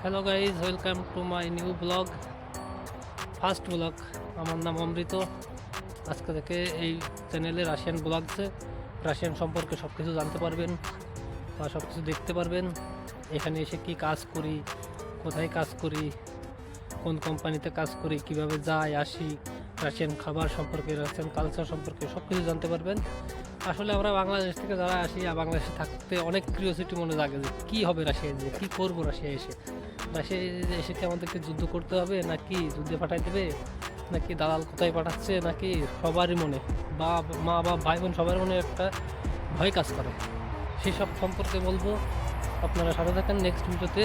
Hello guys, welcome to my new blog, first blog. আমার নাম অমৃত। আজকে থেকে এই চ্যানেলে রাশিয়ান ব্লগসে রাশিয়ান সম্পর্কে সব কিছু জানতে পারবেন বা সব কিছু দেখতে পারবেন। এখানে এসে কি কাজ করি, কোথায় কাজ করি, কোন কোম্পানিতে কাজ করি, কিভাবে যাই আসি, রাশিয়ান খাবার সম্পর্কে, রাশিয়ান কালচার সম্পর্কে সব কিছু জানতে পারবেন। আসলে আমরা বাংলাদেশ থেকে যারা আসি আর বাংলাদেশে থাকতে অনেক কিউরিওসিটি মনে জাগে যে কী হবে রাশিয়ায়, যে কী করবো রাশিয়ায় এসে। রাশিয়ায় এসে কি আমাদেরকে যুদ্ধ করতে হবে, নাকি যুদ্ধে পাঠাই দেবে, নাকি দালাল কোথায় পাঠাচ্ছে, নাকি সবারই মনে বা মা বা ভাই বোন সবার মনে একটা ভয় কাজ করে। সেই সব সম্পর্কে বলবো, আপনারা সাথে থাকেন। নেক্সট ভিডিওতে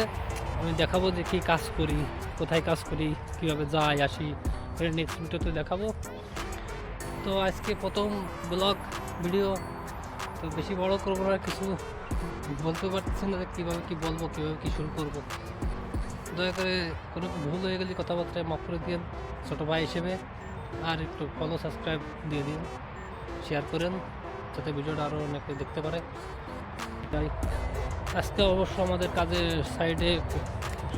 আমি দেখাবো যে কী কাজ করি, কোথায় কাজ করি, কীভাবে যাই আসি, নেক্সট ভিডিওতে দেখাবো। তো আজকে প্রথম ব্লগ ভিডিও, তো বেশি বড় করবো না, কিছু বলতে পারছি না কীভাবে কী বলবো, কীভাবে কী শুরু করবো। দয়া করে কোনো ভুল হয়ে গেলে কথাবার্তায় মাফ করে দিন ছোটো ভাই হিসেবে। আর একটু ফলো সাবস্ক্রাইব দিয়ে দিন, শেয়ার করেন যাতে ভিডিওটা আরও অনেকে দেখতে পারে। তাই আজকে অবশ্য আমাদের কাজের সাইডে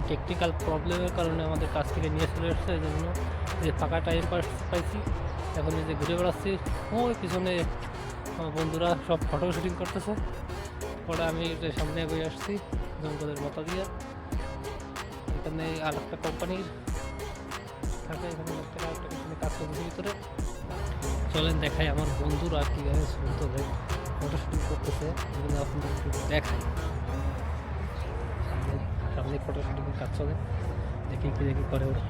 টেকনিক্যাল প্রবলেমের কারণে আমাদের কাজ থেকে নিয়ে চলে এসছে। এই জন্য যে ফাঁকা টাইম পাইছি, এখন এই যে ঘুরে বেড়াচ্ছি। ওই পিছনে আমার বন্ধুরা সব ফটো শুটিং করতেছে। পরে আমি সামনে এগিয়ে আসছি জঙ্গলের মতো দিয়ে। এখানে আর একটা কোম্পানির থাকে, এখানে একটা পিছনে কাজ করতেছে ভিতরে। চলেন দেখাই আমার বন্ধুরা কীভাবে সুন্দর ফটো শুটিং করতেছে, এগুলো আপনাদের একটু দেখাই। সামনে ফটো শুটিংয়ের কাজ চলে, দেখি কী করে ওরা।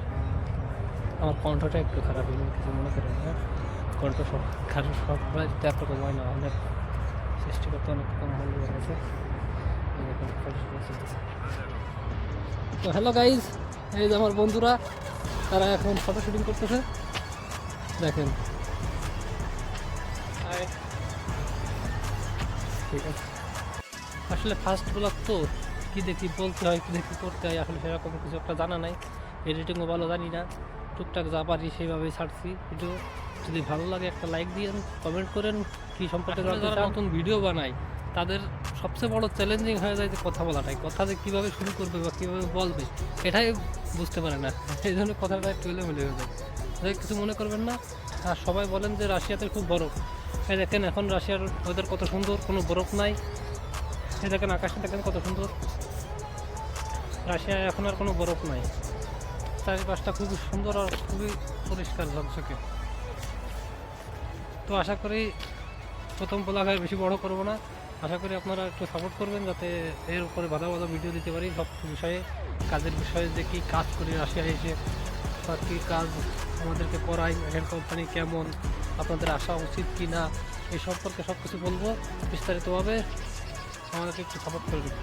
আমার কণ্ঠটা একটু খারাপ হয়ে কিছু মনে করেন না, কণ্ঠ সব খারাপ সব একরকম হয় না, অনেক সৃষ্টি করতে অনেক কম মূল্য আছে। তো হ্যালো গাইজ, এই যে আমার বন্ধুরা, তারা এখন ফটো শুটিং করতেছে, দেখেন। ঠিক আছে, আসলে ফার্স্ট ব্লগ তো কী দেখি বলতে হয়, কী দেখি করতে হয়, আসলে সেরকম কিছু একটা জানা নাই। এডিটিংও ভালো জানি না, টুকটাক যা পারি সেইভাবেই ছাড়ছি ভিডিও। যদি ভালো লাগে একটা লাইক দিয়েন, কমেন্ট করেন কী সম্পর্কে যারা নতুন ভিডিও বানায় তাদের সবচেয়ে বড় চ্যালেঞ্জিং হয়ে যায় যে কথা বলাটাই, কথা যে কীভাবে শুরু করবে বা কীভাবে বলবে এটাই বুঝতে পারে না। এই জন্য কথাটা একটু এলোমেলো হয়ে যায়। তাই কিছু মনে করবেন না। আর সবাই বলেন যে রাশিয়াতে খুব বরফ। এই দেখেন এখন রাশিয়ার ওয়েদার কত সুন্দর, কোনো বরফ নাই। এই দেখেন আকাশটা দেখেন কত সুন্দর। রাশিয়ায় এখন আর কোনো বরফ নাই, চারিপাশটা খুবই সুন্দর আর খুবই পরিষ্কার ঝকঝকে। তো আশা করি প্রথম ব্লগ বেশি বড় করব না, আশা করি আপনারা একটু সাপোর্ট করবেন যাতে এর উপরে বাধা ভিডিও দিতে পারি সব বিষয়ে, কাজের বিষয়ে, যে কী কাজ করি রাশিয়ায় এসে বা কী কাজ আমাদেরকে করাই, এখানে কোম্পানি কেমন, আপনাদের আসা উচিত কি না, এই সম্পর্কে সব কিছু বলবো বিস্তারিতভাবে। আমাদেরকে একটু সাপোর্ট করবেন।